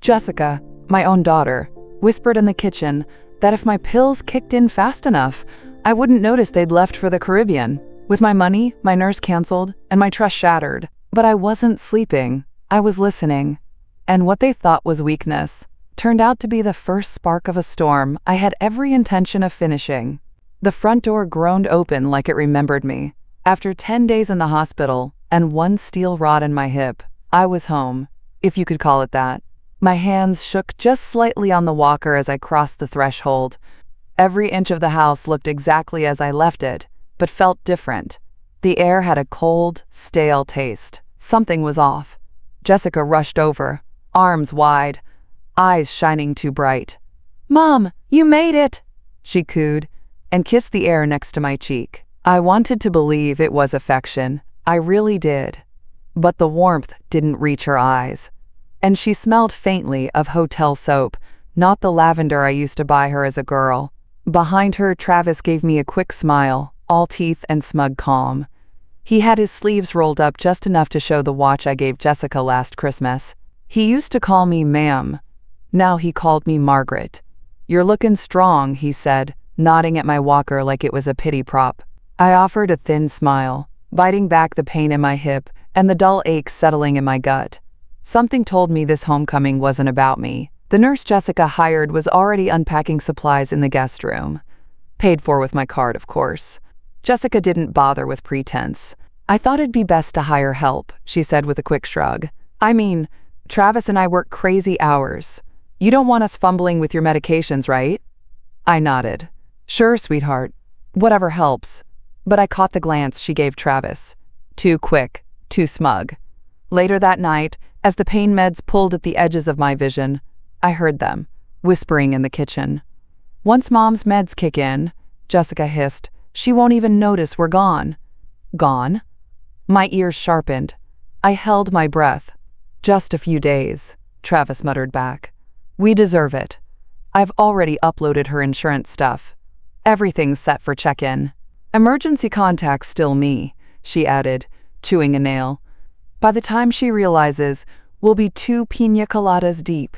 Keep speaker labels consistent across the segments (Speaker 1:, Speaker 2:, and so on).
Speaker 1: Jessica, my own daughter, whispered in the kitchen that if my pills kicked in fast enough, I wouldn't notice they'd left for the Caribbean. With my money, my nurse canceled, and my trust shattered. But I wasn't sleeping. I was listening. And what they thought was weakness turned out to be the first spark of a storm I had every intention of finishing. The front door groaned open like it remembered me. After 10 days in the hospital and one steel rod in my hip, I was home, if you could call it that. My hands shook just slightly on the walker as I crossed the threshold. Every inch of the house looked exactly as I left it, but felt different. The air had a cold, stale taste. Something was off. Jessica rushed over, arms wide, eyes shining too bright. "Mom, you made it!" she cooed, and kissed the air next to my cheek. I wanted to believe it was affection. I really did. But the warmth didn't reach her eyes. And she smelled faintly of hotel soap, not the lavender I used to buy her as a girl. Behind her, Travis gave me a quick smile, all teeth and smug calm. He had his sleeves rolled up just enough to show the watch I gave Jessica last Christmas. He used to call me ma'am. Now he called me Margaret. "You're looking strong," he said, nodding at my walker like it was a pity prop. I offered a thin smile, biting back the pain in my hip and the dull ache settling in my gut. Something told me this homecoming wasn't about me. The nurse Jessica hired was already unpacking supplies in the guest room. Paid for with my card, of course. Jessica didn't bother with pretense. "I thought it'd be best to hire help," she said with a quick shrug. "I mean, Travis and I work crazy hours. You don't want us fumbling with your medications, right?" I nodded. "Sure, sweetheart. Whatever helps." But I caught the glance she gave Travis. Too quick, too smug. Later that night, as the pain meds pulled at the edges of my vision, I heard them, whispering in the kitchen. "Once Mom's meds kick in," Jessica hissed, "she won't even notice we're gone." Gone? My ears sharpened. I held my breath. "Just a few days," Travis muttered back. "We deserve it. I've already uploaded her insurance stuff. Everything's set for check-in. Emergency contact's still me," she added, chewing a nail. "By the time she realizes, we'll be 2 piña coladas deep."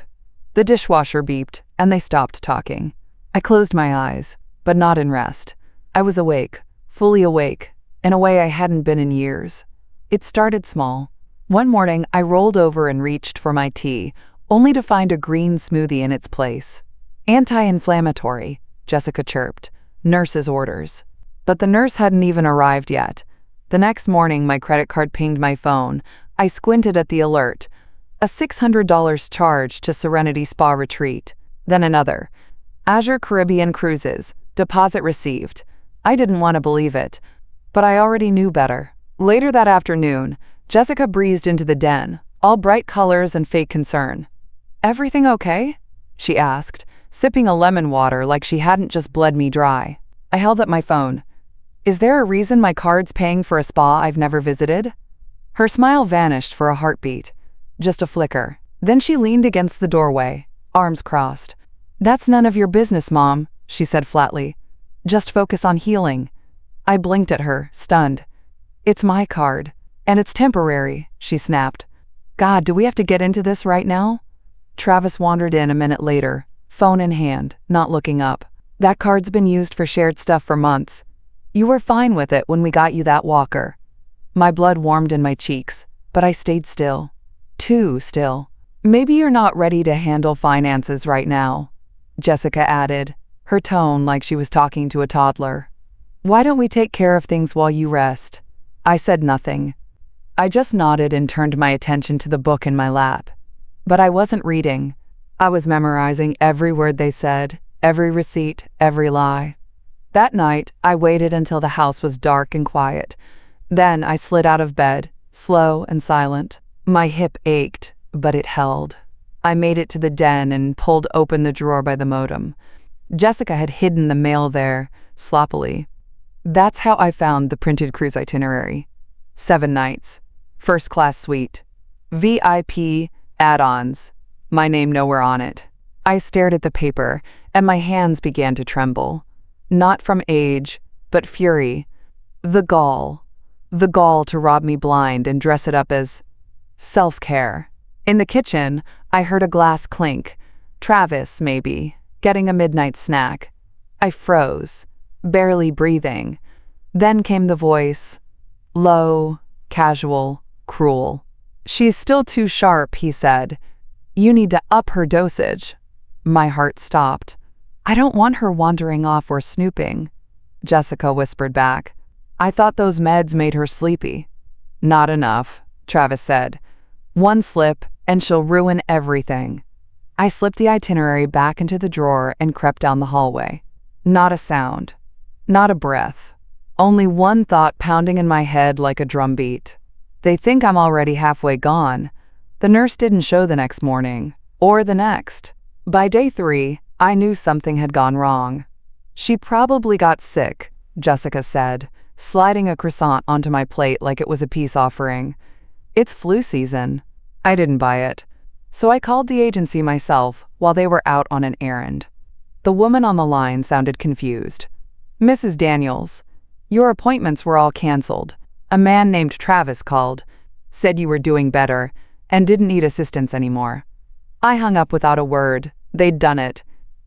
Speaker 1: The dishwasher beeped, and they stopped talking. I closed my eyes, but not in rest. I was awake, fully awake, in a way I hadn't been in years. It started small. One morning, I rolled over and reached for my tea, only to find a green smoothie in its place. "Anti-inflammatory," Jessica chirped. "Nurse's orders." But the nurse hadn't even arrived yet. The next morning, my credit card pinged my phone. I squinted at the alert. A $600 charge to Serenity Spa Retreat. Then another. Azure Caribbean Cruises. Deposit received. I didn't want to believe it, but I already knew better. Later that afternoon, Jessica breezed into the den, all bright colors and fake concern. "Everything okay?" she asked, sipping a lemon water like she hadn't just bled me dry. I held up my phone. "Is there a reason my card's paying for a spa I've never visited?" Her smile vanished for a heartbeat. Just a flicker. Then she leaned against the doorway, arms crossed. "That's none of your business, Mom," she said flatly. "Just focus on healing." I blinked at her, stunned. "It's my card. And it's temporary," she snapped. "God, do we have to get into this right now?" Travis wandered in a minute later, phone in hand, not looking up. "That card's been used for shared stuff for months. You were fine with it when we got you that walker." My blood warmed in my cheeks, but I stayed still. Too still. "Maybe you're not ready to handle finances right now," Jessica added, her tone like she was talking to a toddler. "Why don't we take care of things while you rest?" I said nothing. I just nodded and turned my attention to the book in my lap. But I wasn't reading. I was memorizing every word they said, every receipt, every lie. That night, I waited until the house was dark and quiet. Then I slid out of bed, slow and silent. My hip ached, but it held. I made it to the den and pulled open the drawer by the modem. Jessica had hidden the mail there, sloppily. That's how I found the printed cruise itinerary. 7 nights. First-class suite. VIP add-ons. My name nowhere on it. I stared at the paper, and my hands began to tremble. Not from age, but fury. The gall. The gall to rob me blind and dress it up as self-care. In the kitchen, I heard a glass clink. Travis, maybe, getting a midnight snack. I froze, barely breathing. Then came the voice, low, casual, cruel. "She's still too sharp," he said. "You need to up her dosage." My heart stopped. "I don't want her wandering off or snooping," Jessica whispered back. "I thought those meds made her sleepy." "Not enough," Travis said. "One slip, and she'll ruin everything." I slipped the itinerary back into the drawer and crept down the hallway. Not a sound. Not a breath. Only one thought pounding in my head like a drumbeat. They think I'm already halfway gone. The nurse didn't show the next morning, or the next. By day 3, I knew something had gone wrong. "She probably got sick," Jessica said, sliding a croissant onto my plate like it was a peace offering. "It's flu season." I didn't buy it, so I called the agency myself while they were out on an errand. The woman on the line sounded confused. "Mrs. Daniels, your appointments were all canceled. A man named Travis called, said you were doing better, and didn't need assistance anymore." I hung up without a word. They'd done it.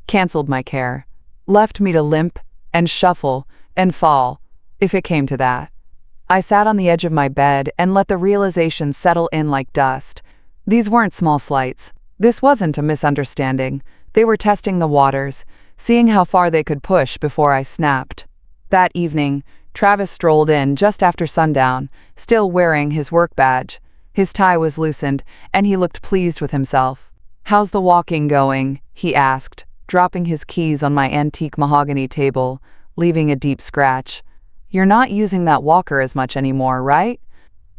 Speaker 1: Canceled my care. Left me to limp and shuffle and fall, if it came to that. I sat on the edge of my bed and let the realization settle in like dust. These weren't small slights. This wasn't a misunderstanding. They were testing the waters, seeing how far they could push before I snapped. That evening, Travis strolled in just after sundown, still wearing his work badge. His tie was loosened, and he looked pleased with himself. "How's the walking going?" he asked, dropping his keys on my antique mahogany table, leaving a deep scratch. "You're not using that walker as much anymore, right?"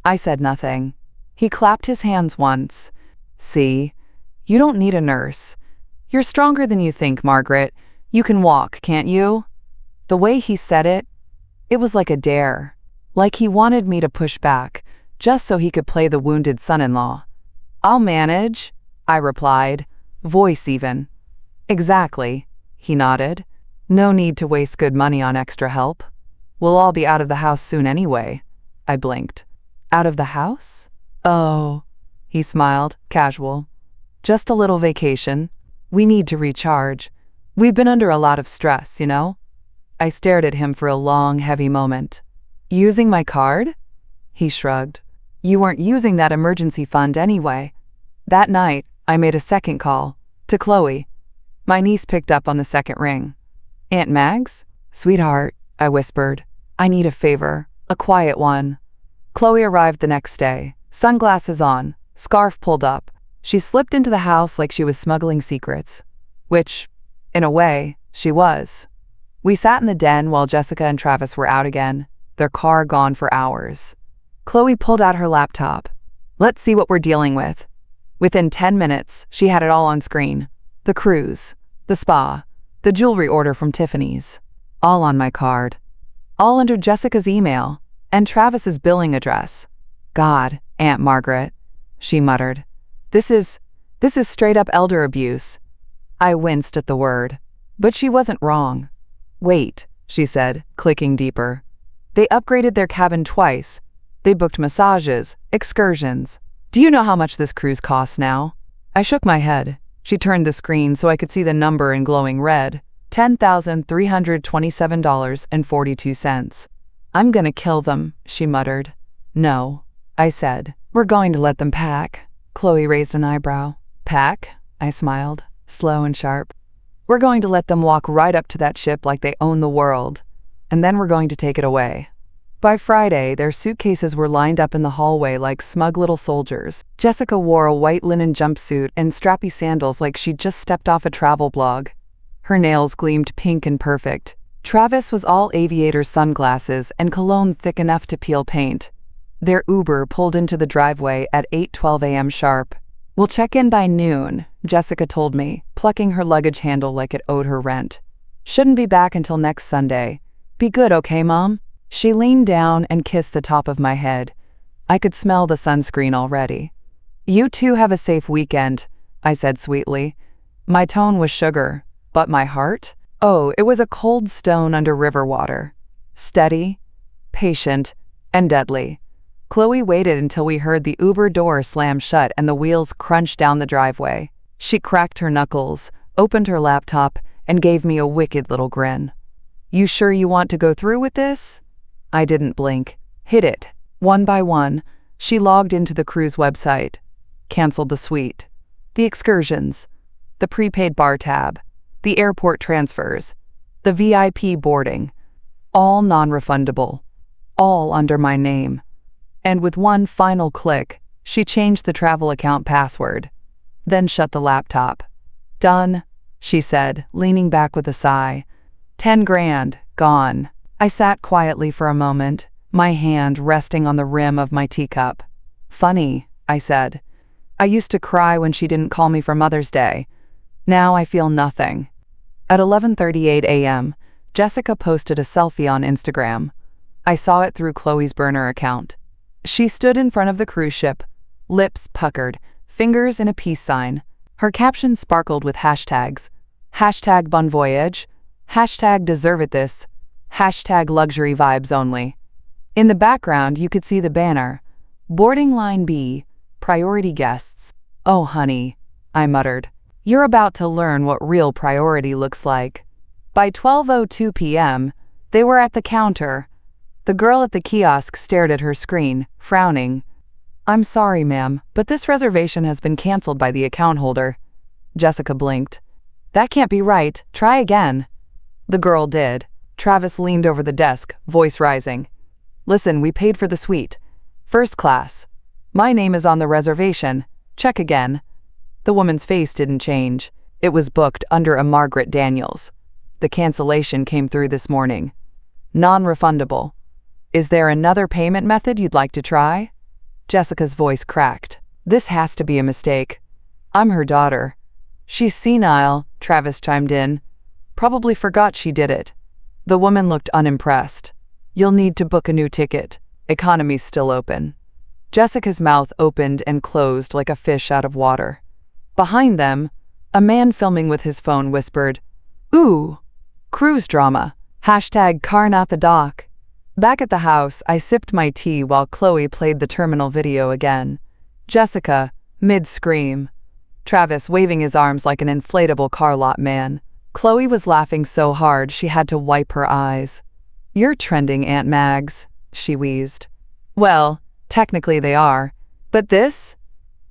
Speaker 1: I said nothing. He clapped his hands once. "See, you don't need a nurse. You're stronger than you think, Margaret. You can walk, can't you?" The way he said it, it was like a dare. Like he wanted me to push back, just so he could play the wounded son-in-law. "I'll manage," I replied, voice even. "Exactly," he nodded. "No need to waste good money on extra help. We'll all be out of the house soon anyway." I blinked. "Out of the house?" "Oh," he smiled, casual. "Just a little vacation. We need to recharge. We've been under a lot of stress, you know?" I stared at him for a long, heavy moment. "Using my card?" He shrugged. "You weren't using that emergency fund anyway." That night, I made a second call, to Chloe. My niece picked up on the second ring. "Aunt Mags?" "Sweetheart," I whispered. "I need a favor, a quiet one." Chloe arrived the next day, sunglasses on, scarf pulled up. She slipped into the house like she was smuggling secrets. Which, in a way, she was. We sat in the den while Jessica and Travis were out again, their car gone for hours. Chloe pulled out her laptop. "Let's see what we're dealing with." Within 10 minutes, she had it all on screen. The cruise, the spa, the jewelry order from Tiffany's. All on my card. All under Jessica's email, and Travis's billing address. "God, Aunt Margaret," she muttered. This is straight up elder abuse." I winced at the word. But she wasn't wrong. "Wait," she said, clicking deeper. "They upgraded their cabin twice. They booked massages, excursions. Do you know how much this cruise costs now?" I shook my head. She turned the screen so I could see the number in glowing red. $10,327.42. "I'm gonna kill them," she muttered. "No," I said. "We're going to let them pack." Chloe raised an eyebrow. "Pack?" I smiled, slow and sharp. "We're going to let them walk right up to that ship like they own the world. And then we're going to take it away." By Friday, their suitcases were lined up in the hallway like smug little soldiers. Jessica wore a white linen jumpsuit and strappy sandals like she'd just stepped off a travel blog. Her nails gleamed pink and perfect. Travis was all aviator sunglasses and cologne thick enough to peel paint. Their Uber pulled into the driveway at 8:12 a.m. sharp. "We'll check in by noon," Jessica told me, plucking her luggage handle like it owed her rent. "Shouldn't be back until next Sunday. Be good, okay, Mom?" She leaned down and kissed the top of my head. I could smell the sunscreen already. "You two have a safe weekend," I said sweetly. My tone was sugar, but my heart? Oh, it was a cold stone under river water. Steady, patient, and deadly. Chloe waited until we heard the Uber door slam shut and the wheels crunch down the driveway. She cracked her knuckles, opened her laptop, and gave me a wicked little grin. "You sure you want to go through with this?" I didn't blink. "Hit it." One by one, she logged into the Cruis website, canceled the suite, the excursions, the prepaid bar tab, the airport transfers, the VIP boarding, all non-refundable, all under my name. And with one final click, she changed the travel account password, then shut the laptop. "Done," she said, leaning back with a sigh. 10 grand, gone. I sat quietly for a moment, my hand resting on the rim of my teacup. "Funny," I said. "I used to cry when she didn't call me for Mother's Day. Now I feel nothing." At 11:38 a.m., Jessica posted a selfie on Instagram. I saw it through Chloe's burner account. She stood in front of the cruise ship, lips puckered, fingers in a peace sign. Her caption sparkled with hashtags. Hashtag Bon Voyage, hashtag Deserve It This, hashtag Luxury Vibes Only. In the background, you could see the banner. Boarding line B, priority guests. "Oh, honey," I muttered. "You're about to learn what real priority looks like." By 12:02 p.m., they were at the counter. The girl at the kiosk stared at her screen, frowning. "I'm sorry, ma'am, but this reservation has been canceled by the account holder." Jessica blinked. "That can't be right. Try again." The girl did. Travis leaned over the desk, voice rising. "Listen, we paid for the suite. First class. My name is on the reservation. Check again." The woman's face didn't change. It was booked under a Margaret Daniels. The cancellation came through this morning. Non-refundable. "Is there another payment method you'd like to try?" Jessica's voice cracked. "This has to be a mistake. I'm her daughter." "She's senile," Travis chimed in. "Probably forgot she did it." The woman looked unimpressed. "You'll need to book a new ticket. Economy's still open." Jessica's mouth opened and closed like a fish out of water. Behind them, a man filming with his phone whispered, "Ooh, cruise drama. Hashtag car not the dock." Back at the house, I sipped my tea while Chloe played the terminal video again. Jessica, mid-scream. Travis waving his arms like an inflatable car lot man. Chloe was laughing so hard she had to wipe her eyes. "You're trending, Aunt Mags," she wheezed. "Well, technically they are. But this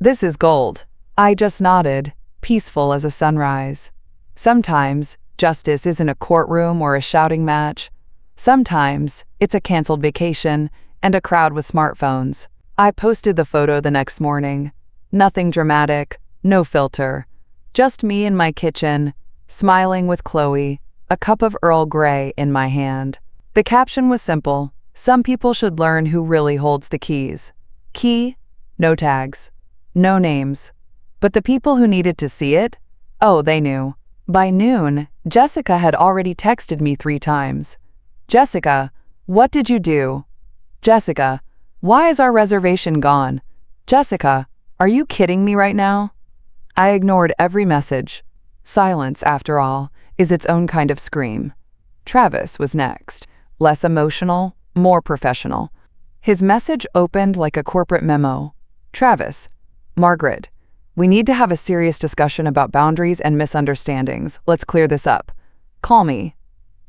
Speaker 1: is gold." I just nodded, peaceful as a sunrise. Sometimes, justice isn't a courtroom or a shouting match. Sometimes, it's a canceled vacation and a crowd with smartphones. I posted the photo the next morning. Nothing dramatic, no filter. Just me in my kitchen, smiling with Chloe, a cup of Earl Grey in my hand. The caption was simple. Some people should learn who really holds the keys. Key, no tags, no names. But the people who needed to see it? Oh, they knew. By noon, Jessica had already texted me 3 times. "Jessica, what did you do?" "Jessica, why is our reservation gone?" "Jessica, are you kidding me right now?" I ignored every message. Silence, after all, is its own kind of scream. Travis was next. Less emotional, more professional. His message opened like a corporate memo. "Travis, Margaret, we need to have a serious discussion about boundaries and misunderstandings. Let's clear this up. Call me."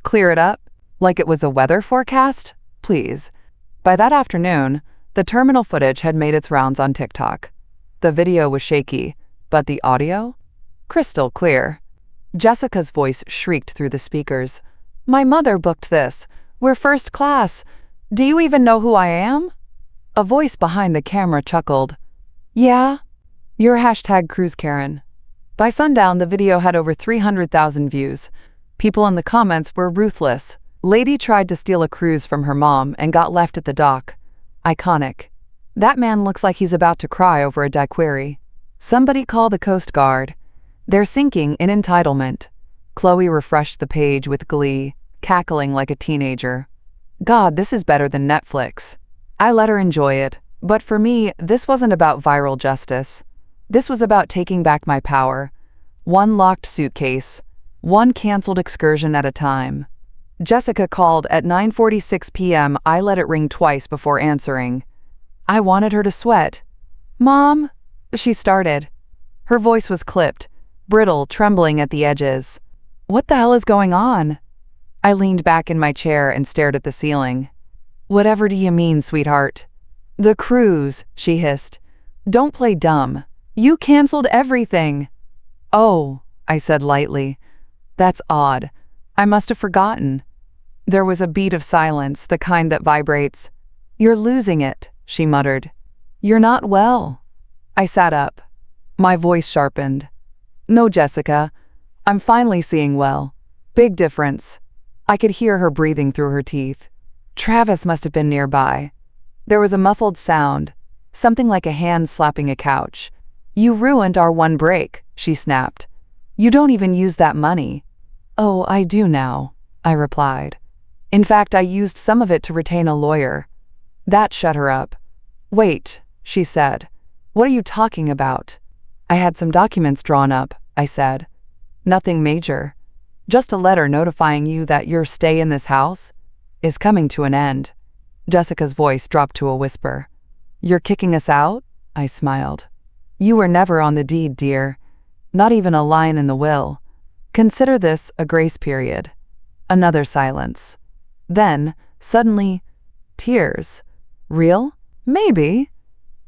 Speaker 1: Clear it up? Like it was a weather forecast? Please. By that afternoon, the terminal footage had made its rounds on TikTok. The video was shaky, but the audio? Crystal clear. Jessica's voice shrieked through the speakers. "My mother booked this. We're first class. Do you even know who I am?" A voice behind the camera chuckled. "Yeah? You're hashtag Cruise Karen." By sundown, the video had over 300,000 views. People in the comments were ruthless. "Lady tried to steal a cruise from her mom and got left at the dock. Iconic. That man looks like he's about to cry over a daiquiri. Somebody call the Coast Guard. They're sinking in entitlement." Chloe refreshed the page with glee, cackling like a teenager. "God, this is better than Netflix." I let her enjoy it, but for me, this wasn't about viral justice. This was about taking back my power. One locked suitcase, one canceled excursion at a time. Jessica called at 9:46 p.m. I let it ring twice before answering. I wanted her to sweat. "Mom," she started. Her voice was clipped, brittle, trembling at the edges. "What the hell is going on?" I leaned back in my chair and stared at the ceiling. "Whatever do you mean, sweetheart?" "The cruise," she hissed. "Don't play dumb. You canceled everything." "Oh," I said lightly. "That's odd. I must have forgotten." There was a beat of silence, the kind that vibrates. "You're losing it," she muttered. "You're not well." I sat up. My voice sharpened. "No, Jessica. I'm finally seeing well. Big difference." I could hear her breathing through her teeth. Travis must have been nearby. There was a muffled sound, something like a hand slapping a couch. "You ruined our one break," she snapped. "You don't even use that money." "Oh, I do now," I replied. "In fact, I used some of it to retain a lawyer." That shut her up. "Wait," she said. "What are you talking about?" "I had some documents drawn up," I said. "Nothing major. Just a letter notifying you that your stay in this house is coming to an end." Jessica's voice dropped to a whisper. "You're kicking us out?" I smiled. "You were never on the deed, dear. Not even a line in the will. Consider this a grace period." Another silence. Then, suddenly, tears. Real? Maybe.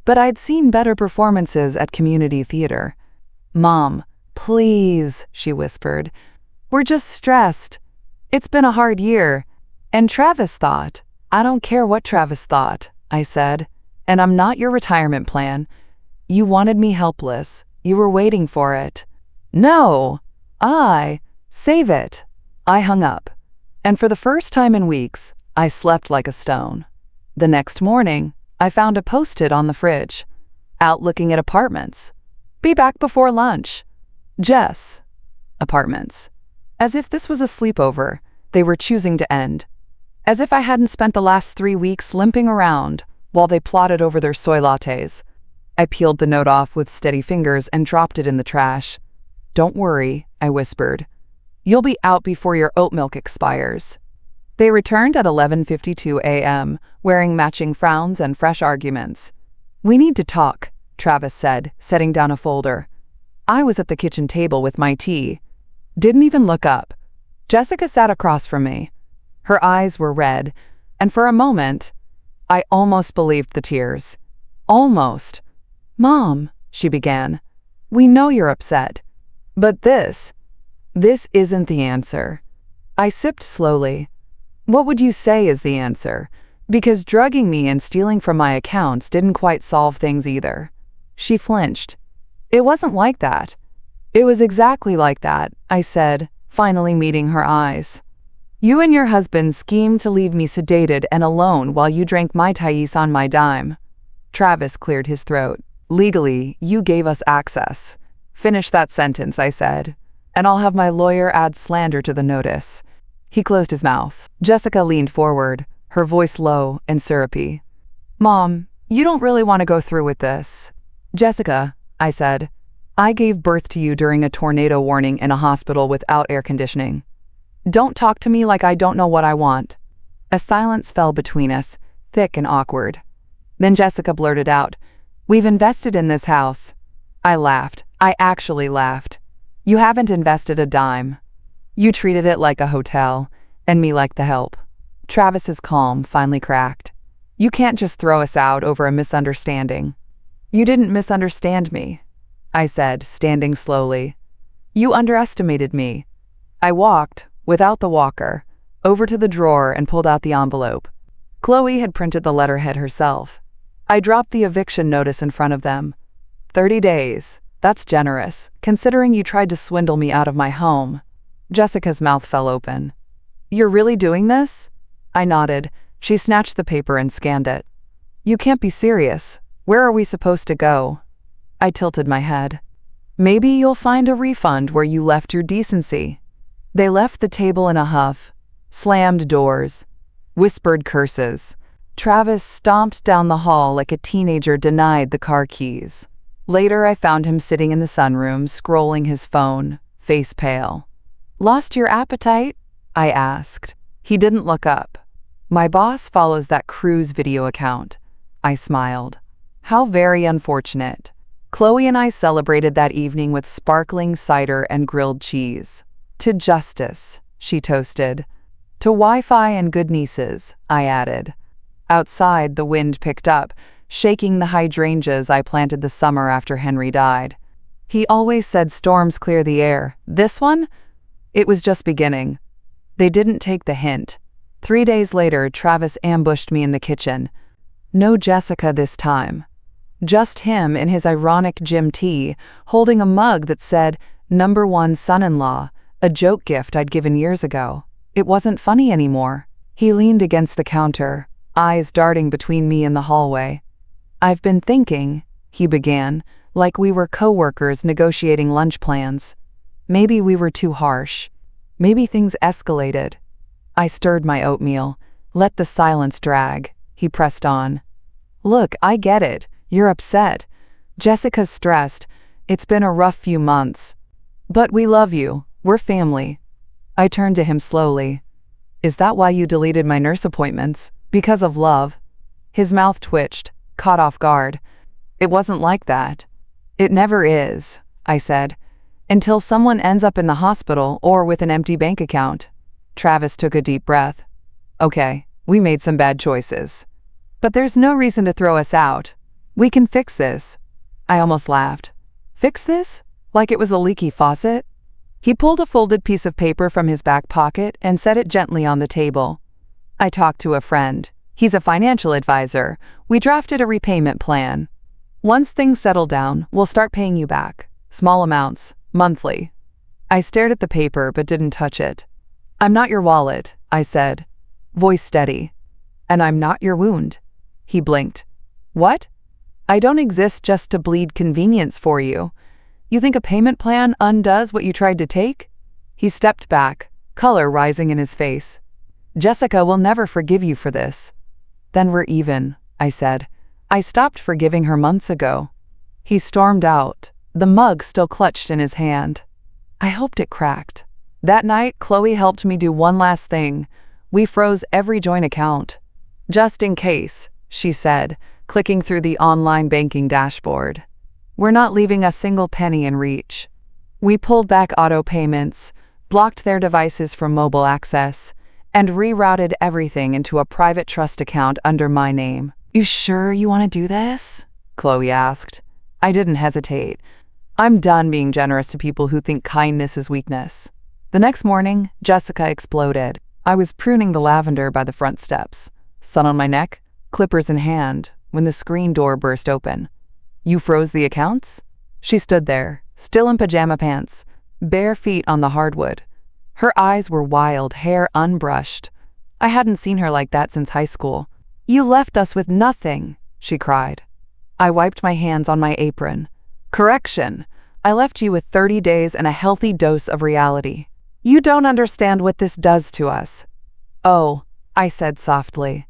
Speaker 1: But I'd seen better performances at community theater. "Mom, please," she whispered. "We're just stressed. It's been a hard year. And Travis thought." "I don't care what Travis thought," I said. "And I'm not your retirement plan. You wanted me helpless. You were waiting for it." "No. Save it." I hung up. And for the first time in weeks, I slept like a stone. The next morning, I found a post-it on the fridge. "Out looking at apartments. Be back before lunch. Jess." Apartments. As if this was a sleepover they were choosing to end. As if I hadn't spent the last 3 weeks limping around while they plotted over their soy lattes. I peeled the note off with steady fingers and dropped it in the trash. "Don't worry," I whispered. "You'll be out before your oat milk expires." They returned at 11:52 a.m., wearing matching frowns and fresh arguments. "We need to talk," Travis said, setting down a folder. I was at the kitchen table with my tea. Didn't even look up. Jessica sat across from me. Her eyes were red, and for a moment, I almost believed the tears. Almost. "Mom," she began, "we know you're upset. But this isn't the answer." I sipped slowly. "What would you say is the answer? Because drugging me and stealing from my accounts didn't quite solve things either." She flinched. "It wasn't like that." "It was exactly like that," I said, finally meeting her eyes. "You and your husband schemed to leave me sedated and alone while you drank Mai Tais on my dime." Travis cleared his throat. "Legally, you gave us access." "Finish that sentence," I said, "and I'll have my lawyer add slander to the notice." He closed his mouth. Jessica leaned forward, her voice low and syrupy. "Mom, you don't really want to go through with this." "Jessica," I said, "I gave birth to you during a tornado warning in a hospital without air conditioning. Don't talk to me like I don't know what I want." A silence fell between us, thick and awkward. Then Jessica blurted out, "We've invested in this house." I laughed. I actually laughed. "You haven't invested a dime. You treated it like a hotel, and me like the help." Travis's calm finally cracked. "You can't just throw us out over a misunderstanding." "You didn't misunderstand me," I said, standing slowly. "You underestimated me." I walked, without the walker, over to the drawer and pulled out the envelope. Chloe had printed the letterhead herself. I dropped the eviction notice in front of them. 30 days. That's generous, considering you tried to swindle me out of my home." Jessica's mouth fell open. "You're really doing this?" I nodded. She snatched the paper and scanned it. "You can't be serious. Where are we supposed to go?" I tilted my head. "Maybe you'll find a refund where you left your decency." They left the table in a huff, slammed doors, whispered curses. Travis stomped down the hall like a teenager denied the car keys. Later, I found him sitting in the sunroom, scrolling his phone, face pale. "Lost your appetite?" I asked. He didn't look up. "My boss follows that Cruis video account. I smiled. How very unfortunate. Chloe and I celebrated that evening with sparkling cider and grilled cheese. To justice, she toasted. To Wi-Fi and good nieces, I added. Outside, the wind picked up, shaking the hydrangeas I planted the summer after Henry died. He always said storms clear the air. This one? It was just beginning. They didn't take the hint. 3 days later, Travis ambushed me in the kitchen. No Jessica this time. Just him in his ironic gym tee, holding a mug that said, #1 son-in-law, a joke gift I'd given years ago. It wasn't funny anymore. He leaned against the counter, eyes darting between me and the hallway. I've been thinking, he began, like we were co-workers negotiating lunch plans. Maybe we were too harsh. Maybe things escalated. I stirred my oatmeal. Let the silence drag. He pressed on. Look, I get it. You're upset. Jessica's stressed. It's been a rough few months. But we love you. We're family. I turned to him slowly. Is that why you deleted my nurse appointments? Because of love? His mouth twitched, caught off guard. It wasn't like that. It never is, I said, until someone ends up in the hospital or with an empty bank account. Travis took a deep breath. Okay, we made some bad choices. But there's no reason to throw us out. We can fix this. I almost laughed. Fix this? Like it was a leaky faucet? He pulled a folded piece of paper from his back pocket and set it gently on the table. I talked to a friend. He's a financial advisor. We drafted a repayment plan. Once things settle down, we'll start paying you back. Small amounts, monthly. I stared at the paper but didn't touch it. I'm not your wallet, I said, voice steady. And I'm not your wound. He blinked. What? I don't exist just to bleed convenience for you. You think a payment plan undoes what you tried to take? He stepped back, color rising in his face. Jessica will never forgive you for this. Then we're even, I said. I stopped forgiving her months ago. He stormed out, the mug still clutched in his hand. I hoped it cracked. That night, Chloe helped me do one last thing. We froze every joint account. Just in case, she said, clicking through the online banking dashboard. We're not leaving a single penny in reach. We pulled back auto payments, blocked their devices from mobile access, and rerouted everything into a private trust account under my name. You sure you want to do this? Chloe asked. I didn't hesitate. I'm done being generous to people who think kindness is weakness. The next morning, Jessica exploded. I was pruning the lavender by the front steps, sun on my neck, clippers in hand, when the screen door burst open. You froze the accounts? She stood there, still in pajama pants, bare feet on the hardwood. Her eyes were wild, hair unbrushed. I hadn't seen her like that since high school. You left us with nothing, she cried. I wiped my hands on my apron. Correction, I left you with 30 days and a healthy dose of reality. You don't understand what this does to us. Oh, I said softly.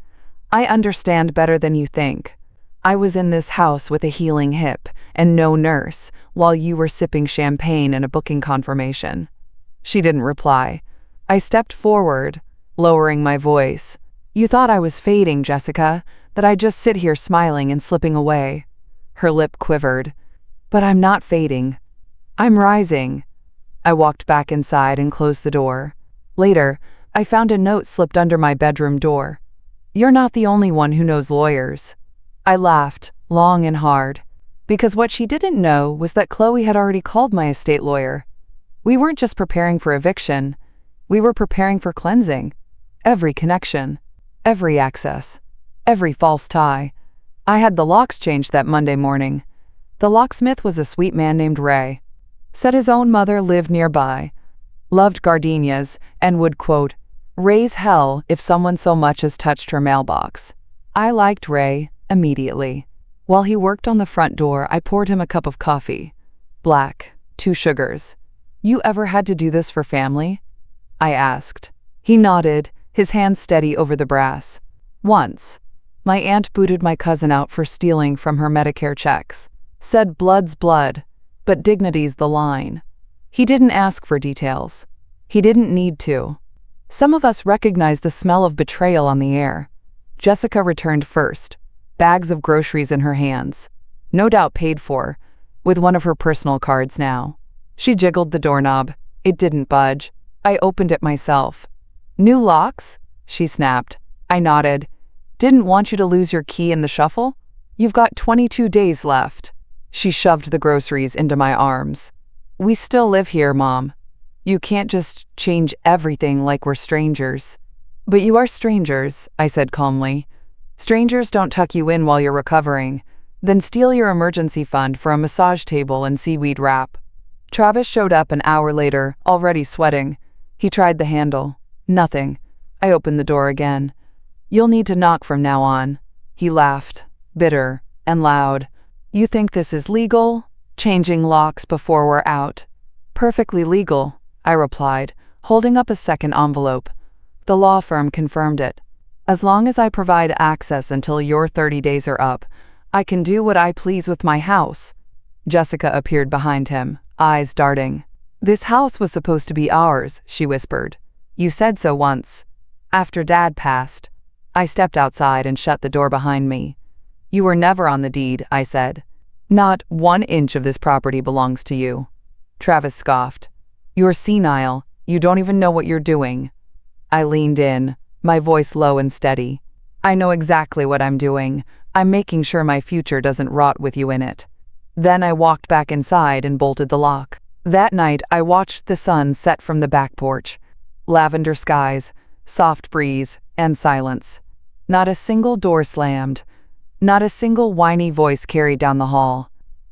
Speaker 1: I understand better than you think. I was in this house with a healing hip and no nurse while you were sipping champagne and a booking confirmation. She didn't reply. I stepped forward, lowering my voice. You thought I was fading, Jessica, that I'd just sit here smiling and slipping away. Her lip quivered. But I'm not fading. I'm rising. I walked back inside and closed the door. Later, I found a note slipped under my bedroom door. You're not the only one who knows lawyers. I laughed, long and hard, because what she didn't know was that Chloe had already called my estate lawyer. We weren't just preparing for eviction. We were preparing for cleansing. Every connection, every access, every false tie. I had the locks changed that Monday morning. The locksmith was a sweet man named Ray. Said his own mother lived nearby, loved gardenias, and would, quote, raise hell if someone so much as touched her mailbox. I liked Ray immediately. While he worked on the front door, I poured him a cup of coffee. Black, 2 sugars. You ever had to do this for family? I asked. He nodded, his hand steady over the brass. Once. My aunt booted my cousin out for stealing from her Medicare checks. Said blood's blood, but dignity's the line. He didn't ask for details. He didn't need to. Some of us recognized the smell of betrayal on the air. Jessica returned first. bags of groceries in her hands, no doubt paid for, with one of her personal cards now. She jiggled the doorknob. It didn't budge. I opened it myself. "New locks?" she snapped. I nodded. "Didn't want you to lose your key in the shuffle? You've got 22 days left." She shoved the groceries into my arms. "We still live here, Mom. You can't just change everything like we're strangers." "But you are strangers," I said calmly. "Strangers don't tuck you in while you're recovering, then steal your emergency fund for a massage table and seaweed wrap." Travis showed up an hour later, already sweating. He tried the handle. Nothing. I opened the door again. "You'll need to knock from now on." He laughed, bitter and loud. "You think this is legal? Changing locks before we're out?" "Perfectly legal," I replied, holding up a second envelope. "The law firm confirmed it. As long as I provide access until your 30 days are up, I can do what I please with my house." Jessica appeared behind him, eyes darting. "This house was supposed to be ours," she whispered. "You said so once. After Dad passed." I stepped outside and shut the door behind me. "You were never on the deed," I said. "Not 1 inch of this property belongs to you." Travis scoffed. "You're senile. You don't even know what you're doing." I leaned in, my voice low and steady. "I know exactly what I'm doing. I'm making sure my future doesn't rot with you in it." Then I walked back inside and bolted the lock. That night, I watched the sun set from the back porch. Lavender skies, soft breeze, and silence. Not a single door slammed. Not a single whiny voice carried down the hall.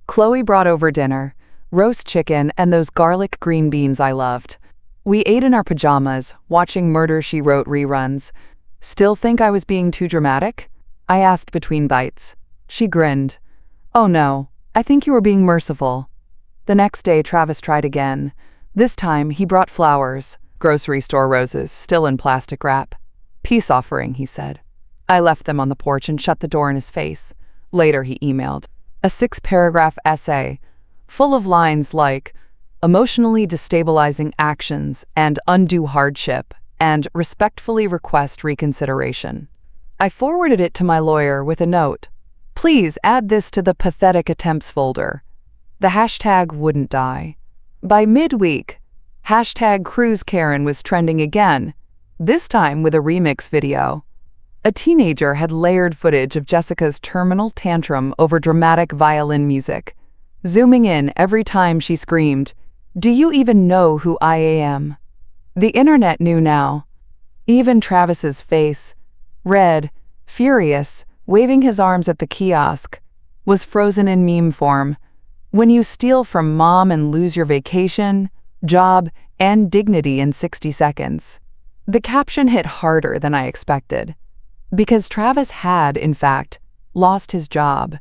Speaker 1: Chloe brought over dinner, roast chicken and those garlic green beans I loved. We ate in our pajamas, watching Murder, She Wrote reruns. "Still think I was being too dramatic?" I asked between bites. She grinned. "Oh no, I think you were being merciful." The next day, Travis tried again. This time, he brought flowers, grocery store roses, still in plastic wrap. "Peace offering," he said. I left them on the porch and shut the door in his face. Later, he emailed a 6-paragraph essay, full of lines like, "Emotionally destabilizing actions and undue hardship, and respectfully request reconsideration." I forwarded it to my lawyer with a note. "Please add this to the pathetic attempts folder." The hashtag wouldn't die. By midweek, hashtag Cruis Karen was trending again, this time with a remix video. A teenager had layered footage of Jessica's terminal tantrum over dramatic violin music, zooming in every time she screamed, "Do you even know who I am?" The internet knew now. Even Travis's face, red, furious, waving his arms at the kiosk, was frozen in meme form. When you steal from Mom and lose your vacation, job, and dignity in 60 seconds. The caption hit harder than I expected. Because Travis had, in fact, lost his job.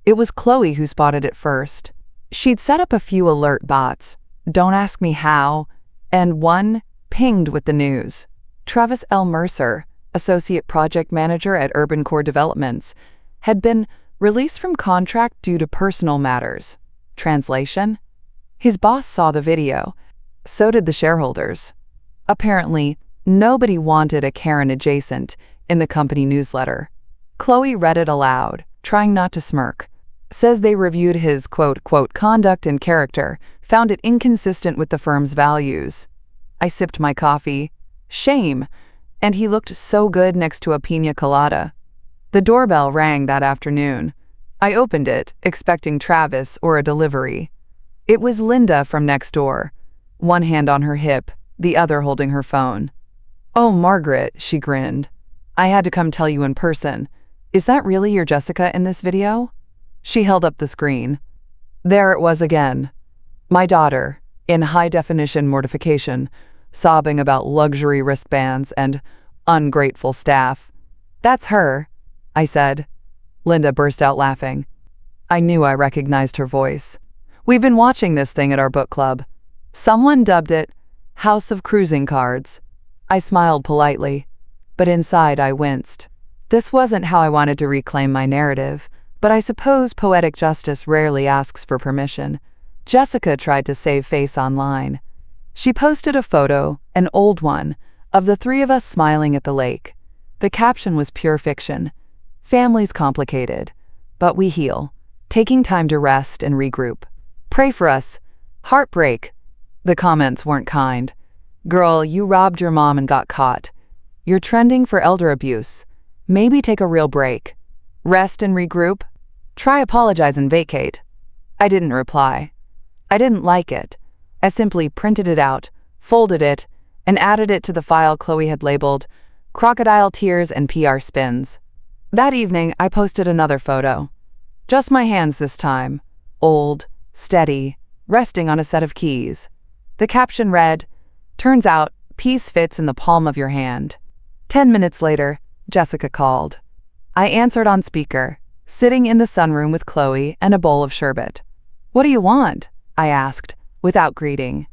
Speaker 1: It was Chloe who spotted it first. She'd set up a few alert bots, don't ask me how, and one pinged with the news. Travis L. Mercer, associate project manager at Urban Core Developments, had been released from contract due to personal matters. Translation? His boss saw the video. So did the shareholders. Apparently, nobody wanted a Karen adjacent in the company newsletter. Chloe read it aloud, trying not to smirk. Says they reviewed his quote, conduct and character, found it inconsistent with the firm's values. I sipped my coffee. Shame. And he looked so good next to a pina colada. The doorbell rang that afternoon. I opened it, expecting Travis or a delivery. It was Linda from next door, one hand on her hip, the other holding her phone. "Oh, Margaret," she grinned. "I had to come tell you in person. Is that really your Jessica in this video?" She held up the screen. There it was again. My daughter, in high-definition mortification, sobbing about luxury wristbands and ungrateful staff. "That's her," I said. Linda burst out laughing. I knew I recognized her voice. "We've been watching this thing at our book club. Someone dubbed it House of Cruising Cards." I smiled politely, but inside I winced. This wasn't how I wanted to reclaim my narrative, but I suppose poetic justice rarely asks for permission. Jessica tried to save face online. She posted a photo, an old one, of the three of us smiling at the lake. The caption was pure fiction. Family's complicated, but we heal, taking time to rest and regroup. Pray for us. Heartbreak. The comments weren't kind. Girl, you robbed your mom and got caught. You're trending for elder abuse. Maybe take a real break. Rest and regroup. Try apologize and vacate. I didn't reply. I didn't like it. I simply printed it out, folded it, and added it to the file Chloe had labeled Crocodile Tears and PR Spins. That evening, I posted another photo. Just my hands this time. Old, steady, resting on a set of keys. The caption read, "Turns out, peace fits in the palm of your hand." 10 minutes later, Jessica called. I answered on speaker, sitting in the sunroom with Chloe and a bowl of sherbet. "What do you want?" I asked, without greeting.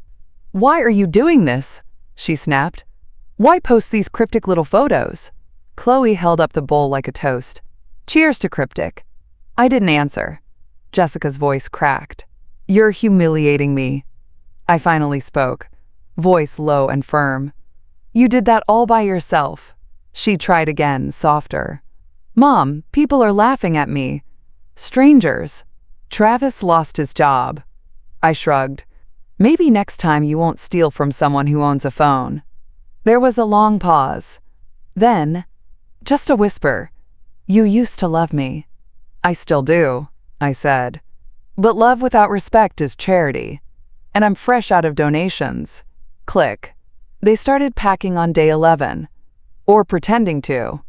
Speaker 1: "Why are you doing this?" she snapped. "Why post these cryptic little photos?" Chloe held up the bowl like a toast. "Cheers to cryptic." I didn't answer. Jessica's voice cracked. "You're humiliating me." I finally spoke, voice low and firm. "You did that all by yourself." She tried again, softer. "Mom, people are laughing at me. Strangers." Travis lost his job. I shrugged. "Maybe next time you won't steal from someone who owns a phone." There was a long pause. Then, just a whisper, "You used to love me." "I still do," I said. "But love without respect is charity. And I'm fresh out of donations." Click. They started packing on day 11. Or pretending to.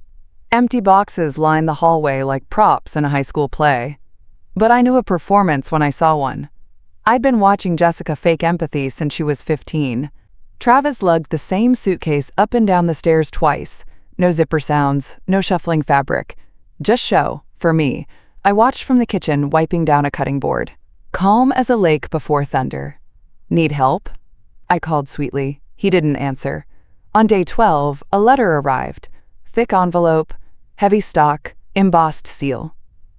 Speaker 1: Empty boxes lined the hallway like props in a high school play. But I knew a performance when I saw one. I'd been watching Jessica fake empathy since she was 15. Travis lugged the same suitcase up and down the stairs twice. No zipper sounds, no shuffling fabric. Just show, for me. I watched from the kitchen, wiping down a cutting board. Calm as a lake before thunder. "Need help?" I called sweetly. He didn't answer. On day 12, a letter arrived. Thick envelope, heavy stock, embossed seal.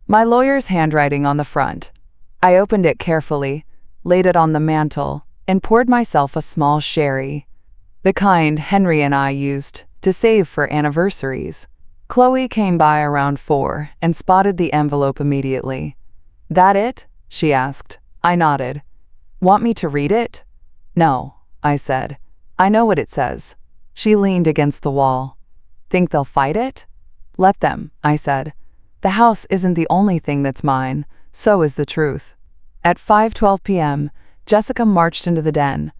Speaker 1: My lawyer's handwriting on the front. I opened it carefully, laid it on the mantel, and poured myself a small sherry. The kind Henry and I used to save for anniversaries. Chloe came by around 4 and spotted the envelope immediately. "That it?" she asked. I nodded. "Want me to read it?" "No," I said. "I know what it says." She leaned against the wall. "Think they'll fight it?" "Let them," I said. "The house isn't the only thing that's mine, so is the truth." At 5:12 p.m., Jessica marched into the den.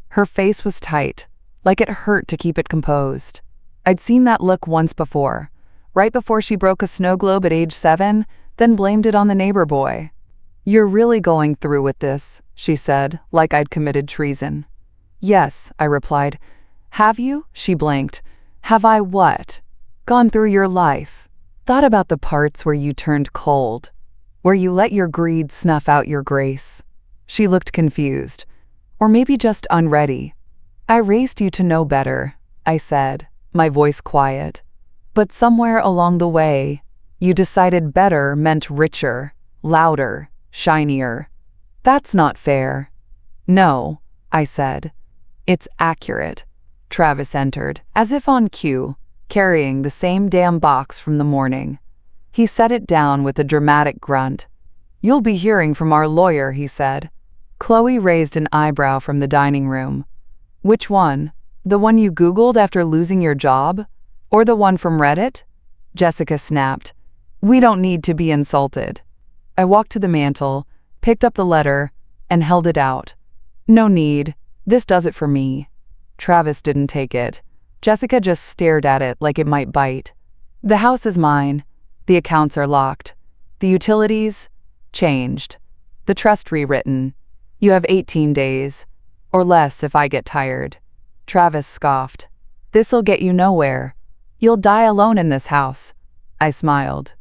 Speaker 1: Her face was tight, like it hurt to keep it composed. I'd seen that look once before, right before she broke a snow globe at age 7, then blamed it on the neighbor boy. "You're really going through with this," she said, like I'd committed treason. "Yes," I replied. "Have you?" She blinked. "Have I what?" "Gone through your life. Thought about the parts where you turned cold, where you let your greed snuff out your grace." She looked confused, or maybe just unready. "I raised you to know better," I said, my voice quiet. "But somewhere along the way, you decided better meant richer, louder, shinier. That's not fair." "No," I said. "It's accurate." Travis entered, as if on cue, carrying the same damn box from the morning. He set it down with a dramatic grunt. "You'll be hearing from our lawyer," he said. Chloe raised an eyebrow from the dining room. "Which one? The one you Googled after losing your job? Or the one from Reddit?" Jessica snapped. "We don't need to be insulted." I walked to the mantel, picked up the letter, and held it out. "No need. This does it for me." Travis didn't take it. Jessica just stared at it like it might bite. "The house is mine. The accounts are locked. The utilities? Changed. The trust rewritten. You have 18 days. Or less if I get tired." Travis scoffed. "This'll get you nowhere. You'll die alone in this house." I smiled.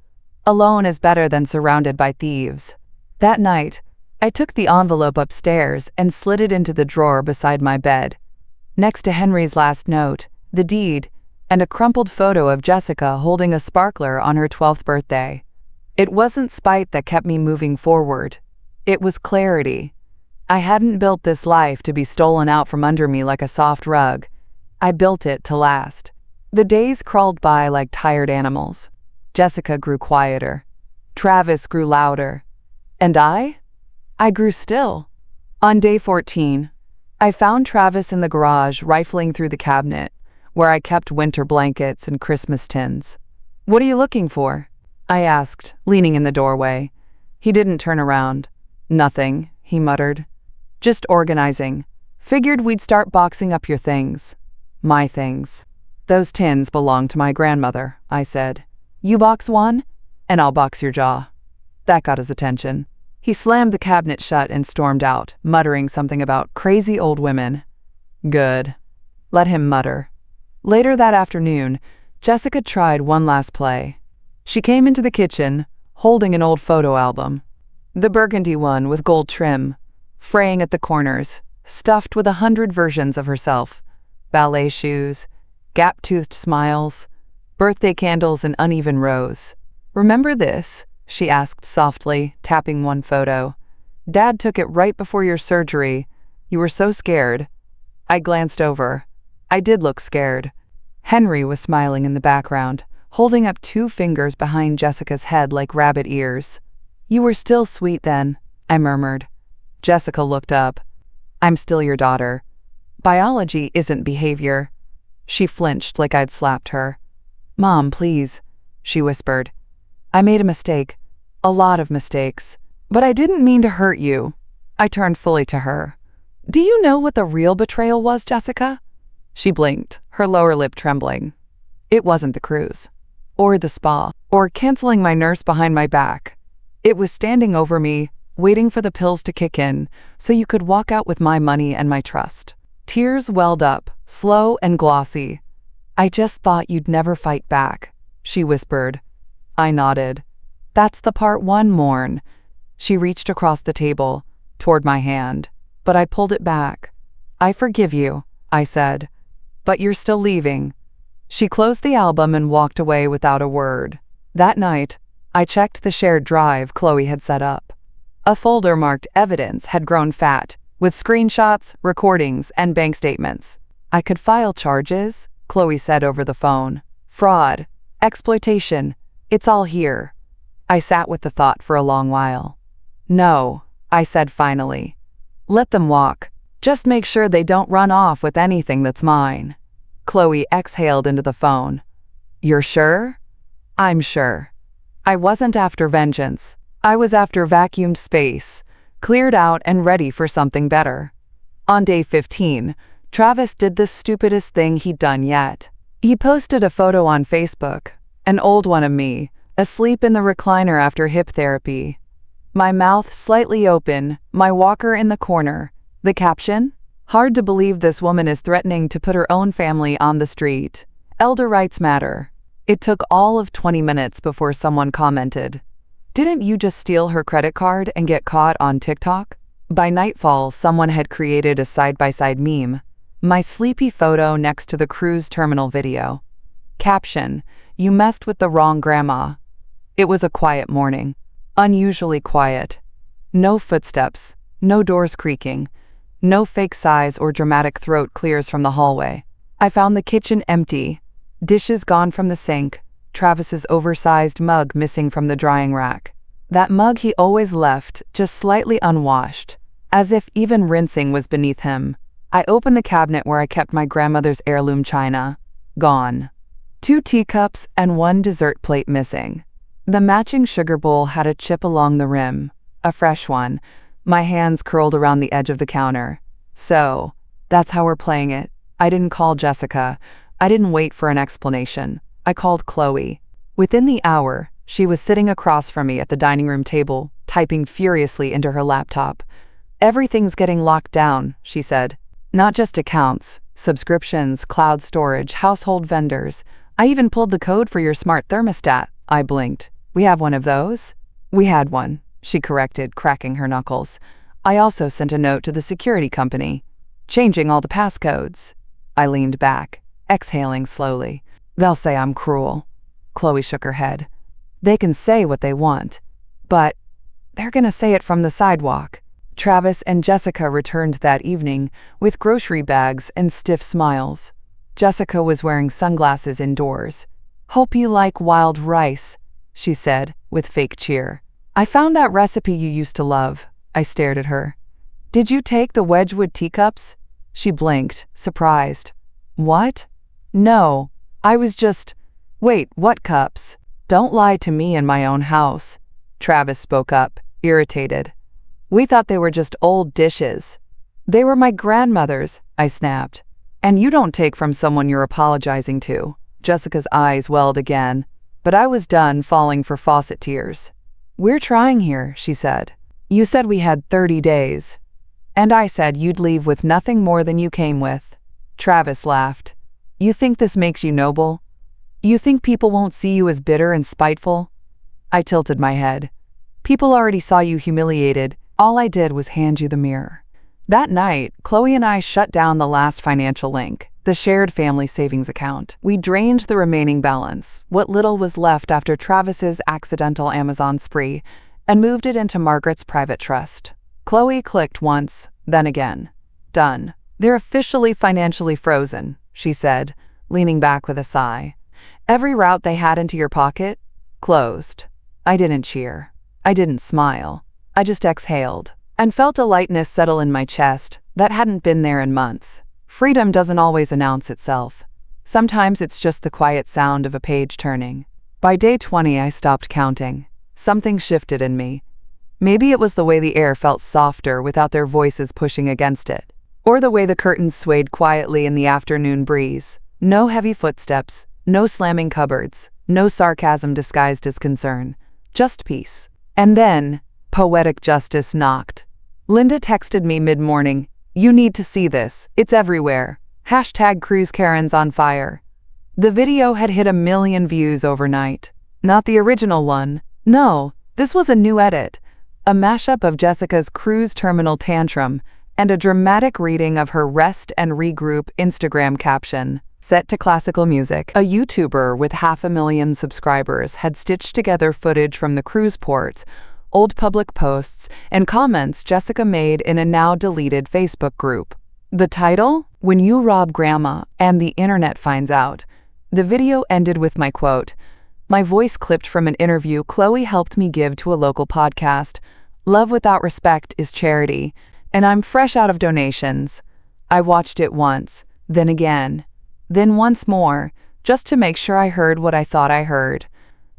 Speaker 1: Alone is better than surrounded by thieves. That night, I took the envelope upstairs and slid it into the drawer beside my bed. Next to Henry's last note, the deed, and a crumpled photo of Jessica holding a sparkler on her 12th birthday. It wasn't spite that kept me moving forward. It was clarity. I hadn't built this life to be stolen out from under me like a soft rug. I built it to last. The days crawled by like tired animals. Jessica grew quieter. Travis grew louder. And I grew still. On day 14, I found Travis in the garage rifling through the cabinet, where I kept winter blankets and Christmas tins. "What are you looking for?" I asked, leaning in the doorway. He didn't turn around. "Nothing," he muttered. "Just organizing. Figured we'd start boxing up your things." "My things." "Those tins belong to my grandmother," I said. "You box one, and I'll box your jaw." That got his attention. He slammed the cabinet shut and stormed out, muttering something about crazy old women. Good. Let him mutter. Later that afternoon, Jessica tried one last play. She came into the kitchen, holding an old photo album. The burgundy one with gold trim, fraying at the corners, stuffed with 100 versions of herself. Ballet shoes, gap-toothed smiles, birthday candles in uneven rows. "Remember this?" she asked softly, tapping one photo. "Dad took it right before your surgery. You were so scared." I glanced over. I did look scared. Henry was smiling in the background, holding up 2 fingers behind Jessica's head like rabbit ears. "You were still sweet then," I murmured. Jessica looked up. "I'm still your daughter. Biology isn't behavior." She flinched like I'd slapped her. "Mom, please," she whispered. "I made a mistake. A lot of mistakes. But I didn't mean to hurt you." I turned fully to her. "Do you know what the real betrayal was, Jessica?" She blinked, her lower lip trembling. "It wasn't the cruise. Or the spa. Or canceling my nurse behind my back. It was standing over me, waiting for the pills to kick in, so you could walk out with my money and my trust." Tears welled up, slow and glossy. "I just thought you'd never fight back," she whispered. I nodded. "That's the part one mourn." She reached across the table, toward my hand, but I pulled it back. "I forgive you," I said. "But you're still leaving." She closed the album and walked away without a word. That night, I checked the shared drive Chloe had set up. A folder marked Evidence had grown fat, with screenshots, recordings, and bank statements. "I could file charges," Chloe said over the phone. "Fraud, exploitation, it's all here." I sat with the thought for a long while. "No," I said finally. "Let them walk. Just make sure they don't run off with anything that's mine." Chloe exhaled into the phone. "You're sure?" "I'm sure. I wasn't after vengeance. I was after vacuumed space, cleared out and ready for something better." On day 15, Travis did the stupidest thing he'd done yet. He posted a photo on Facebook, an old one of me, asleep in the recliner after hip therapy. My mouth slightly open, my walker in the corner. The caption? "Hard to believe this woman is threatening to put her own family on the street. Elder rights matter." It took all of 20 minutes before someone commented, "Didn't you just steal her credit card and get caught on TikTok?" By nightfall, someone had created a side-by-side meme. My sleepy photo next to the Cruis terminal video. Caption, "You messed with the wrong grandma." It was a quiet morning. Unusually quiet. No footsteps, no doors creaking, no fake sighs or dramatic throat clears from the hallway. I found the kitchen empty, dishes gone from the sink, Travis's oversized mug missing from the drying rack. That mug he always left, just slightly unwashed, as if even rinsing was beneath him. I opened the cabinet where I kept my grandmother's heirloom china. Gone. 2 teacups and 1 dessert plate missing. The matching sugar bowl had a chip along the rim, a fresh one, my hands curled around the edge of the counter. So, that's how we're playing it. I didn't call Jessica. I didn't wait for an explanation. I called Chloe. Within the hour, she was sitting across from me at the dining room table, typing furiously into her laptop. "Everything's getting locked down," she said. "Not just accounts, subscriptions, cloud storage, household vendors. I even pulled the code for your smart thermostat." I blinked. "We have one of those?" "We had one," she corrected, cracking her knuckles. "I also sent a note to the security company, changing all the passcodes." I leaned back, exhaling slowly. "They'll say I'm cruel." Chloe shook her head. "They can say what they want, but they're gonna say it from the sidewalk." Travis and Jessica returned that evening with grocery bags and stiff smiles. Jessica was wearing sunglasses indoors. "Hope you like wild rice," she said, with fake cheer. I found that recipe you used to love. I stared at her. Did you take the Wedgwood teacups? She blinked, surprised. What? No. I was just… Wait, what cups? Don't lie to me in my own house. Travis spoke up, irritated. We thought they were just old dishes. They were my grandmother's, I snapped. And you don't take from someone you're apologizing to. Jessica's eyes welled again, but I was done falling for faucet tears. We're trying here, she said. You said we had 30 days. And I said you'd leave with nothing more than you came with. Travis laughed. You think this makes you noble? You think people won't see you as bitter and spiteful? I tilted my head. People already saw you humiliated. All I did was hand you the mirror. That night, Chloe and I shut down the last financial link, the shared family savings account. We drained the remaining balance, what little was left after Travis's accidental Amazon spree, and moved it into Margaret's private trust. Chloe clicked once, then again. Done. They're officially financially frozen, she said, leaning back with a sigh. Every route they had into your pocket? Closed. I didn't cheer. I didn't smile. I just exhaled, and felt a lightness settle in my chest that hadn't been there in months. Freedom doesn't always announce itself. Sometimes it's just the quiet sound of a page turning. By day 20, I stopped counting. Something shifted in me. Maybe it was the way the air felt softer without their voices pushing against it, or the way the curtains swayed quietly in the afternoon breeze. No heavy footsteps, no slamming cupboards, no sarcasm disguised as concern, just peace. And then, poetic justice knocked. Linda texted me mid-morning, "You need to see this, it's everywhere. #Cruis Karen's on fire." The video had hit 1 million views overnight. Not the original one. No, this was a new edit. A mashup of Jessica's cruise terminal tantrum and a dramatic reading of her rest and regroup Instagram caption. Set to classical music, a YouTuber with 500,000 subscribers had stitched together footage from the cruise port, old public posts, and comments Jessica made in a now-deleted Facebook group. The title? When You Rob Grandma and the Internet Finds Out. The video ended with my quote. My voice clipped from an interview Chloe helped me give to a local podcast. Love without respect is charity, and I'm fresh out of donations. I watched it once, then again, then once more, just to make sure I heard what I thought I heard.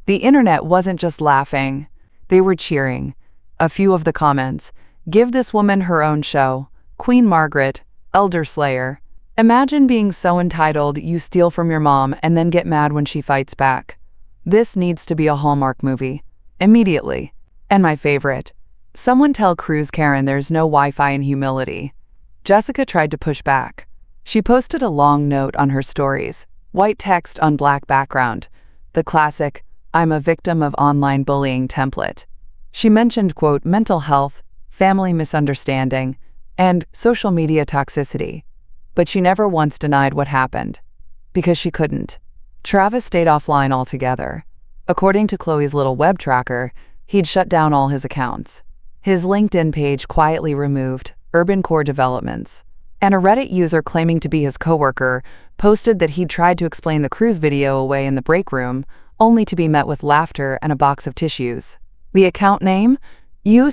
Speaker 1: The internet wasn't just laughing. They were cheering. A few of the comments. Give this woman her own show. Queen Margaret. Elder Slayer. Imagine being so entitled you steal from your mom and then get mad when she fights back. This needs to be a Hallmark movie. Immediately. And my favorite. Someone tell Cruis Karen there's no Wi-Fi in humility. Jessica tried to push back. She posted a long note on her stories. White text on black background. The classic, I'm a victim of online bullying template. She mentioned, quote, mental health, family misunderstanding, and social media toxicity. But she never once denied what happened. Because she couldn't. Travis stayed offline altogether. According to Chloe's little web tracker, he'd shut down all his accounts. His LinkedIn page quietly removed, Urban Core Developments. And a Reddit user claiming to be his coworker posted that he'd tried to explain the cruise video away in the break room, only to be met with laughter and a box of tissues. The account name? You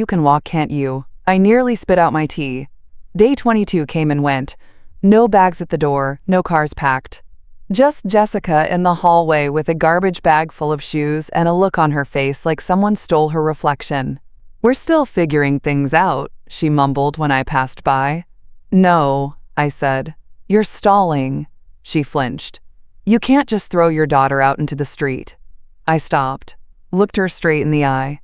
Speaker 1: can walk can't you. I nearly spit out my tea. Day 22 came and went. No bags at the door, no cars packed. Just Jessica in the hallway with a garbage bag full of shoes and a look on her face like someone stole her reflection. We're still figuring things out, she mumbled when I passed by. No, I said. You're stalling. She flinched. You can't just throw your daughter out into the street. I stopped, looked her straight in the eye.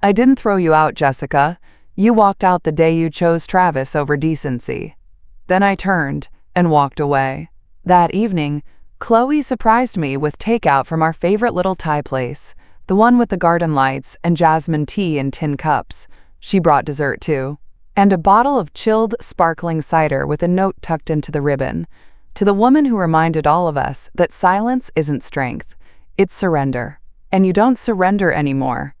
Speaker 1: I didn't throw you out, Jessica. You walked out the day you chose Travis over decency. Then I turned and walked away. That evening, Chloe surprised me with takeout from our favorite little Thai place, the one with the garden lights and jasmine tea in tin cups. She brought dessert too. And a bottle of chilled, sparkling cider with a note tucked into the ribbon, to the woman who reminded all of us that silence isn't strength, it's surrender. And you don't surrender anymore.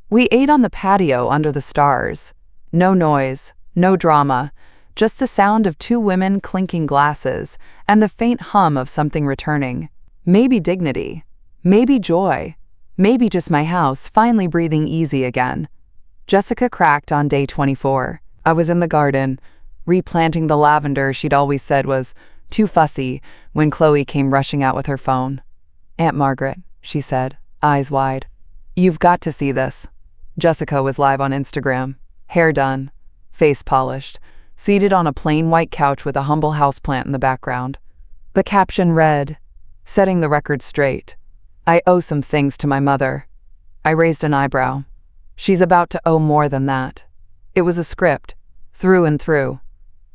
Speaker 1: We ate on the patio under the stars. No noise, no drama, just the sound of two women clinking glasses and the faint hum of something returning. Maybe dignity, maybe joy, Maybe just my house finally breathing easy again. Jessica cracked on day 24. I was in the garden, replanting the lavender she'd always said was too fussy when Chloe came rushing out with her phone. "Aunt Margaret," she said, eyes wide. "You've got to see this." Jessica was live on Instagram, hair done, face polished, seated on a plain white couch with a humble houseplant in the background. The caption read, "Setting the record straight. I owe some things to my mother." I raised an eyebrow. She's about to owe more than that. It was a script, through and through.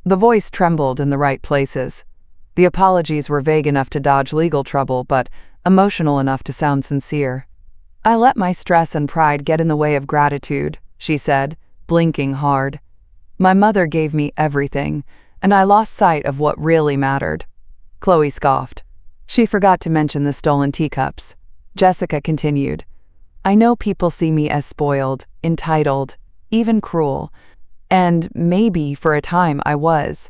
Speaker 1: The voice trembled in the right places. The apologies were vague enough to dodge legal trouble, but emotional enough to sound sincere. "I let my stress and pride get in the way of gratitude," she said, blinking hard. "My mother gave me everything, and I lost sight of what really mattered." Chloe scoffed. She forgot to mention the stolen teacups. Jessica continued, "I know people see me as spoiled, entitled, even cruel, and maybe for a time I was,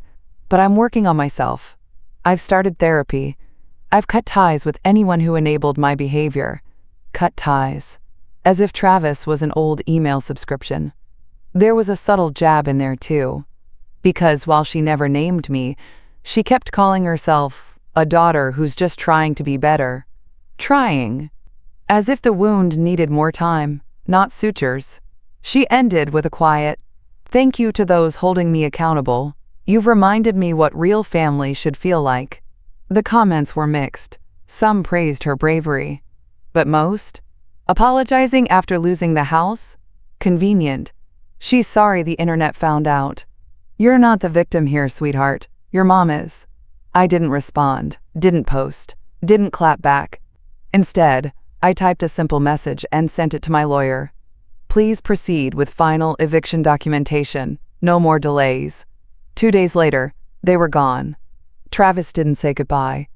Speaker 1: but I'm working on myself. I've started therapy. I've cut ties with anyone who enabled my behavior. Cut ties." As if Travis was an old email subscription. There was a subtle jab in there too, because while she never named me, she kept calling herself a daughter who's just trying to be better. Trying. As if the wound needed more time, not sutures. She ended with a quiet, "Thank you to those holding me accountable. You've reminded me what real family should feel like." The comments were mixed. Some praised her bravery. But most? Apologizing after losing the house? Convenient. She's sorry the internet found out. "You're not the victim here, sweetheart. Your mom is." I didn't respond, didn't post, didn't clap back. Instead, I typed a simple message and sent it to my lawyer. "Please proceed with final eviction documentation. No more delays." 2 days later, they were gone. Travis didn't say goodbye.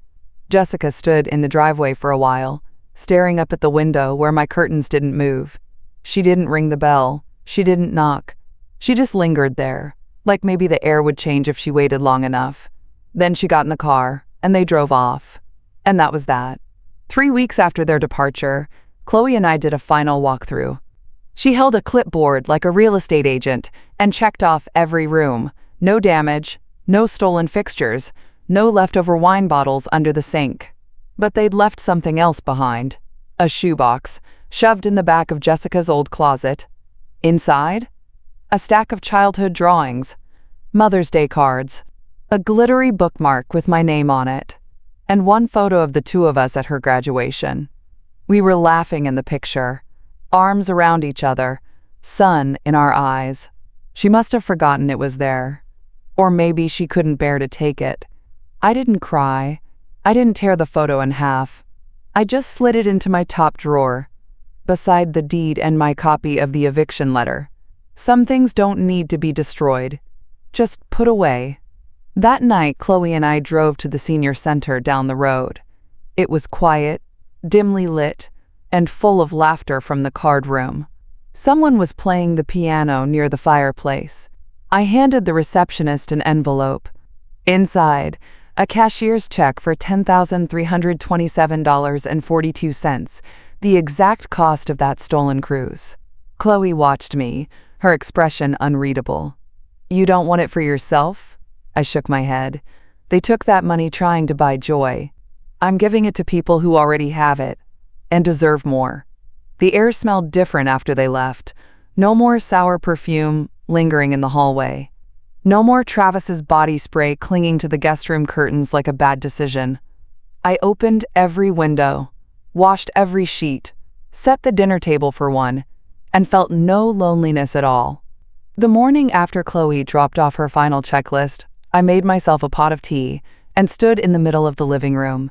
Speaker 1: Jessica stood in the driveway for a while, staring up at the window where my curtains didn't move. She didn't ring the bell. She didn't knock. She just lingered there, like maybe the air would change if she waited long enough. Then she got in the car, and they drove off. And that was that. 3 weeks after their departure, Chloe and I did a final walkthrough. She held a clipboard like a real estate agent and checked off every room. No damage, no stolen fixtures, no leftover wine bottles under the sink. But they'd left something else behind. A shoebox, shoved in the back of Jessica's old closet. Inside? A stack of childhood drawings, Mother's Day cards, a glittery bookmark with my name on it, and one photo of the two of us at her graduation. We were laughing in the picture, arms around each other, sun in our eyes. She must have forgotten it was there. Or maybe she couldn't bear to take it. I didn't cry. I didn't tear the photo in half. I just slid it into my top drawer, beside the deed and my copy of the eviction letter. Some things don't need to be destroyed, just put away. That night, Chloe and I drove to the senior center down the road. It was quiet, dimly lit, and full of laughter from the card room. Someone was playing the piano near the fireplace. I handed the receptionist an envelope. Inside, a cashier's check for $10,327.42, the exact cost of that stolen cruise. Chloe watched me, her expression unreadable. "You don't want it for yourself?" I shook my head. "They took that money trying to buy joy. I'm giving it to people who already have it, and deserve more." The air smelled different after they left. No more sour perfume lingering in the hallway. No more Travis's body spray clinging to the guest room curtains like a bad decision. I opened every window, washed every sheet, set the dinner table for one, and felt no loneliness at all. The morning after Chloe dropped off her final checklist, I made myself a pot of tea and stood in the middle of the living room.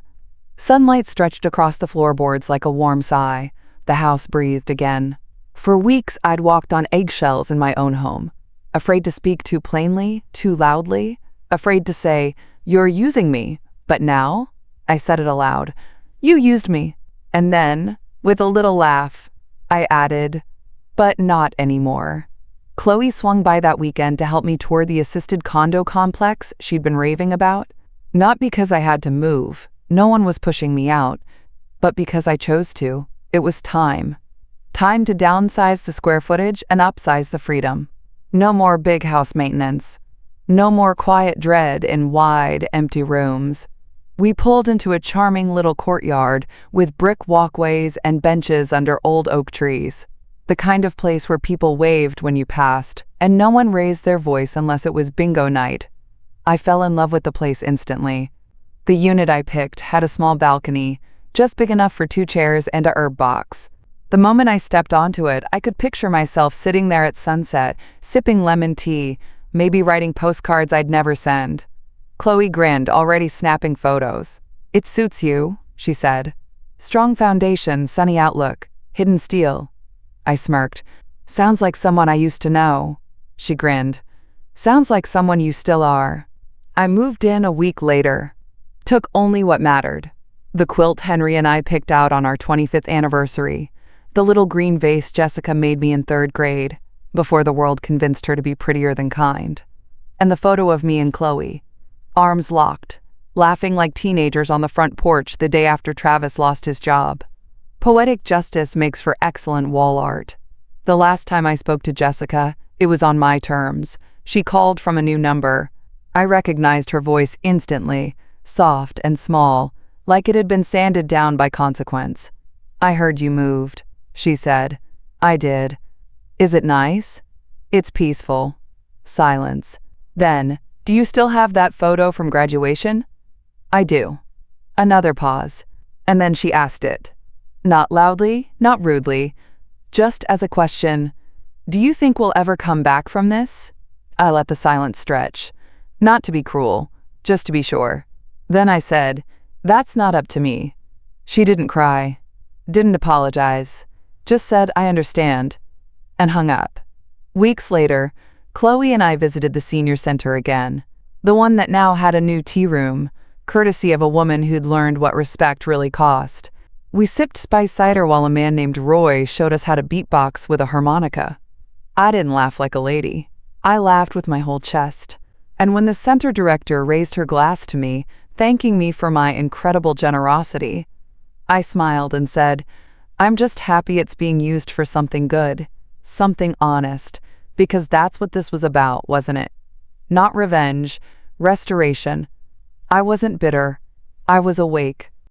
Speaker 1: Sunlight stretched across the floorboards like a warm sigh. The house breathed again. For weeks, I'd walked on eggshells in my own home, afraid to speak too plainly, too loudly, afraid to say, "You're using me." But now, I said it aloud, "You used me." And then, with a little laugh, I added, "But not anymore." Chloe swung by that weekend to help me tour the assisted condo complex she'd been raving about. Not because I had to move, no one was pushing me out, but because I chose to. It was time. Time to downsize the square footage and upsize the freedom. No more big house maintenance. No more quiet dread in wide, empty rooms. We pulled into a charming little courtyard with brick walkways and benches under old oak trees. The kind of place where people waved when you passed, and no one raised their voice unless it was bingo night. I fell in love with the place instantly. The unit I picked had a small balcony, just big enough for 2 chairs and a herb box. The moment I stepped onto it, I could picture myself sitting there at sunset, sipping lemon tea, maybe writing postcards I'd never send. Chloe grinned, already snapping photos. "It suits you," she said. "Strong foundation, sunny outlook, hidden steel." I smirked. "Sounds like someone I used to know." She grinned. "Sounds like someone you still are." I moved in a week later. Took only what mattered. The quilt Henry and I picked out on our 25th anniversary. The little green vase Jessica made me in 3rd grade, before the world convinced her to be prettier than kind. And the photo of me and Chloe, arms locked, laughing like teenagers on the front porch the day after Travis lost his job. Poetic justice makes for excellent wall art. The last time I spoke to Jessica, it was on my terms. She called from a new number. I recognized her voice instantly, soft and small, like it had been sanded down by consequence. "I heard you moved," she said. "I did. Is it nice?" "It's peaceful." Silence. Then, "Do you still have that photo from graduation?" "I do." Another pause. And then she asked it. Not loudly, not rudely, just as a question. "Do you think we'll ever come back from this?" I let the silence stretch. Not to be cruel, just to be sure. Then I said, "That's not up to me." She didn't cry, didn't apologize, just said, "I understand," and hung up. Weeks later, Chloe and I visited the senior center again, the one that now had a new tea room, courtesy of a woman who'd learned what respect really cost. We sipped spice cider while a man named Roy showed us how to beatbox with a harmonica. I didn't laugh like a lady. I laughed with my whole chest. And when the center director raised her glass to me, thanking me for my incredible generosity, I smiled and said, "I'm just happy it's being used for something good, something honest, because that's what this was about, wasn't it? Not revenge, restoration." I wasn't bitter. I was awake.